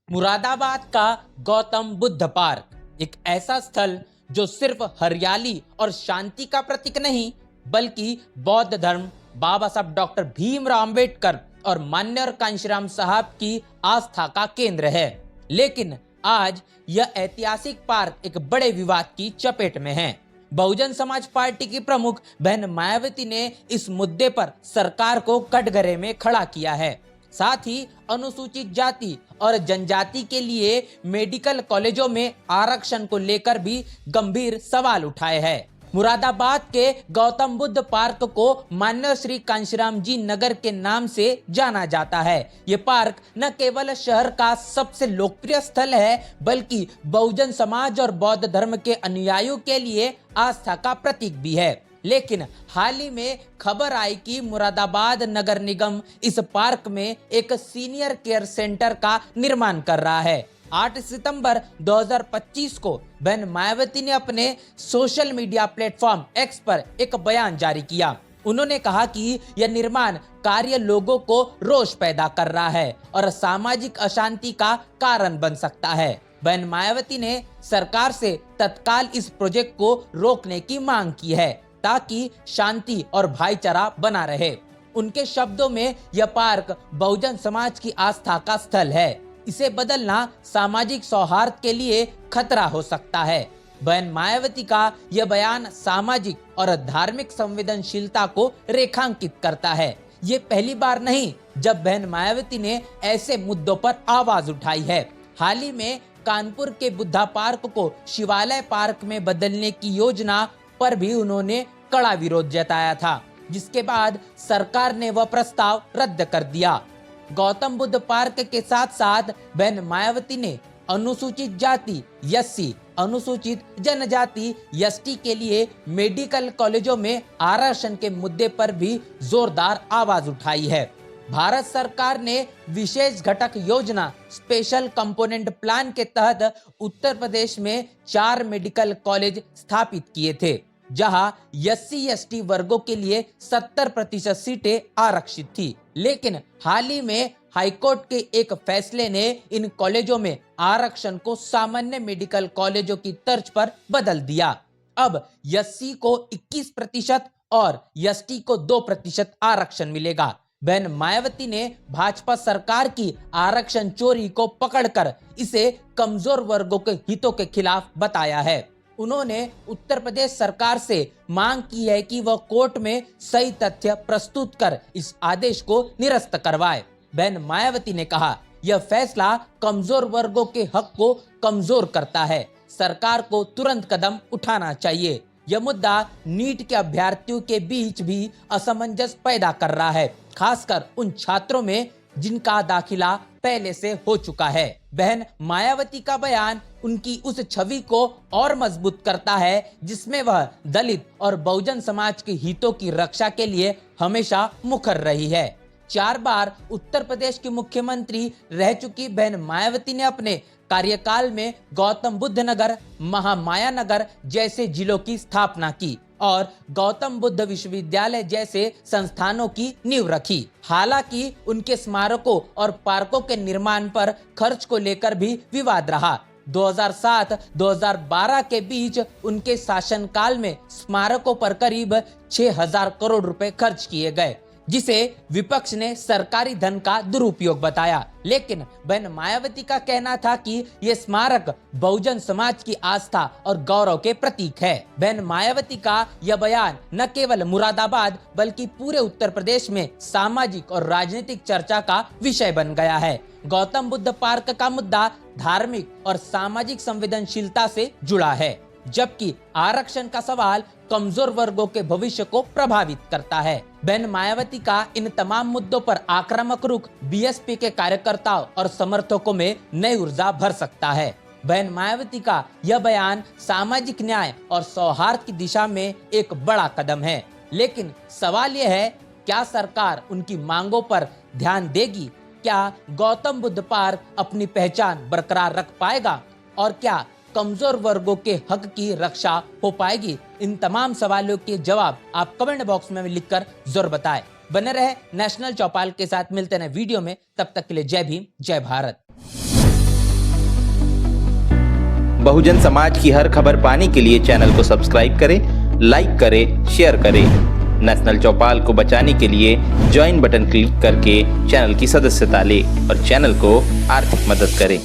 मुरादाबाद का गौतम बुद्ध पार्क एक ऐसा स्थल जो सिर्फ हरियाली और शांति का प्रतीक नहीं बल्कि बौद्ध धर्म, बाबा साहब डॉक्टर भीमराव अंबेडकर और मान्यवर कांशीराम साहब की आस्था का केंद्र है। लेकिन आज यह ऐतिहासिक पार्क एक बड़े विवाद की चपेट में है। बहुजन समाज पार्टी की प्रमुख बहन मायावती ने इस मुद्दे पर सरकार को कटघरे में खड़ा किया है। साथ ही अनुसूचित जाति और जनजाति के लिए मेडिकल कॉलेजों में आरक्षण को लेकर भी गंभीर सवाल उठाए हैं। मुरादाबाद के गौतम बुद्ध पार्क को मान्यवर श्री कांशीराम जी नगर के नाम से जाना जाता है। ये पार्क न केवल शहर का सबसे लोकप्रिय स्थल है बल्कि बहुजन समाज और बौद्ध धर्म के अनुयायियों के लिए आस्था का प्रतीक भी है। लेकिन हाल ही में खबर आई कि मुरादाबाद नगर निगम इस पार्क में एक सीनियर केयर सेंटर का निर्माण कर रहा है। 8 सितंबर 2025 को बहन मायावती ने अपने सोशल मीडिया प्लेटफॉर्म एक्स पर एक बयान जारी किया। उन्होंने कहा कि यह निर्माण कार्य लोगों को रोष पैदा कर रहा है और सामाजिक अशांति का कारण बन सकता है। बहन मायावती ने सरकार से तत्काल इस प्रोजेक्ट को रोकने की मांग की है ताकि शांति और भाईचारा बना रहे। उनके शब्दों में यह पार्क बहुजन समाज की आस्था का स्थल है। इसे बदलना सामाजिक सौहार्द के लिए खतरा हो सकता है। बहन मायावती का यह बयान सामाजिक और धार्मिक संवेदनशीलता को रेखांकित करता है। ये पहली बार नहीं जब बहन मायावती ने ऐसे मुद्दों पर आवाज उठाई है। हाल ही में कानपुर के बुद्धा पार्क को शिवालय पार्क में बदलने की योजना पर भी उन्होंने कड़ा विरोध जताया था, जिसके बाद सरकार ने वह प्रस्ताव रद्द कर दिया। गौतम बुद्ध पार्क के साथ साथ बहन मायावती ने अनुसूचित जाति एससी, अनुसूचित जनजाति एसटी के लिए मेडिकल कॉलेजों में आरक्षण के मुद्दे पर भी जोरदार आवाज उठाई है। भारत सरकार ने विशेष घटक योजना स्पेशल कंपोनेंट प्लान के तहत उत्तर प्रदेश में 4 मेडिकल कॉलेज स्थापित किए थे, जहां एससी एसटी वर्गों के लिए 70% सीटें आरक्षित थी। लेकिन हाल ही में हाईकोर्ट के एक फैसले ने इन कॉलेजों में आरक्षण को सामान्य मेडिकल कॉलेजों की तर्ज पर बदल दिया। अब एससी को 21% और एसटी को 2% आरक्षण मिलेगा। बहन मायावती ने भाजपा सरकार की आरक्षण चोरी को पकड़कर इसे कमजोर वर्गों के हितों के खिलाफ बताया है। उन्होंने उत्तर प्रदेश सरकार से मांग की है कि वह कोर्ट में सही तथ्य प्रस्तुत कर इस आदेश को निरस्त करवाए। बहन मायावती ने कहा, यह फैसला कमजोर वर्गों के हक को कमजोर करता है। सरकार को तुरंत कदम उठाना चाहिए। यह मुद्दा नीट के अभ्यर्थियों के बीच भी असमंजस पैदा कर रहा है, खासकर उन छात्रों में जिनका दाखिला पहले से हो चुका है। बहन मायावती का बयान उनकी उस छवि को और मजबूत करता है जिसमें वह दलित और बहुजन समाज के हितों की रक्षा के लिए हमेशा मुखर रही है। 4 बार उत्तर प्रदेश की मुख्यमंत्री रह चुकी बहन मायावती ने अपने कार्यकाल में गौतम बुद्ध नगर, महामाया नगर जैसे जिलों की स्थापना की और गौतम बुद्ध विश्वविद्यालय जैसे संस्थानों की नींव रखी। हालांकि उनके स्मारकों और पार्कों के निर्माण पर खर्च को लेकर भी विवाद रहा। 2007-2012 के बीच उनके शासनकाल में स्मारकों पर करीब 6000 करोड़ रुपए खर्च किए गए, जिसे विपक्ष ने सरकारी धन का दुरुपयोग बताया। लेकिन बहन मायावती का कहना था कि ये स्मारक बहुजन समाज की आस्था और गौरव के प्रतीक है। बहन मायावती का यह बयान न केवल मुरादाबाद बल्कि पूरे उत्तर प्रदेश में सामाजिक और राजनीतिक चर्चा का विषय बन गया है। गौतम बुद्ध पार्क का मुद्दा धार्मिक और सामाजिक संवेदनशीलता से जुड़ा है, जबकि आरक्षण का सवाल कमजोर वर्गों के भविष्य को प्रभावित करता है। बहन मायावती का इन तमाम मुद्दों पर आक्रामक रुख बीएसपी के कार्यकर्ताओं और समर्थकों में नई ऊर्जा भर सकता है। बहन मायावती का यह बयान सामाजिक न्याय और सौहार्द की दिशा में एक बड़ा कदम है। लेकिन सवाल यह है, क्या सरकार उनकी मांगों पर ध्यान देगी? क्या गौतम बुद्ध पार्क अपनी पहचान बरकरार रख पाएगा? और क्या कमजोर वर्गों के हक की रक्षा हो पाएगी? इन तमाम सवालों के जवाब आप कमेंट बॉक्स में लिखकर जरूर बताएं। बने रहे नेशनल चौपाल के साथ, मिलते हैं वीडियो में। तब तक के लिए जय भीम, जय भारत। बहुजन समाज की हर खबर पाने के लिए चैनल को सब्सक्राइब करें, लाइक करें, शेयर करें। नेशनल चौपाल को बचाने के लिए ज्वाइन बटन क्लिक करके चैनल की सदस्यता लें और चैनल को आर्थिक मदद करें।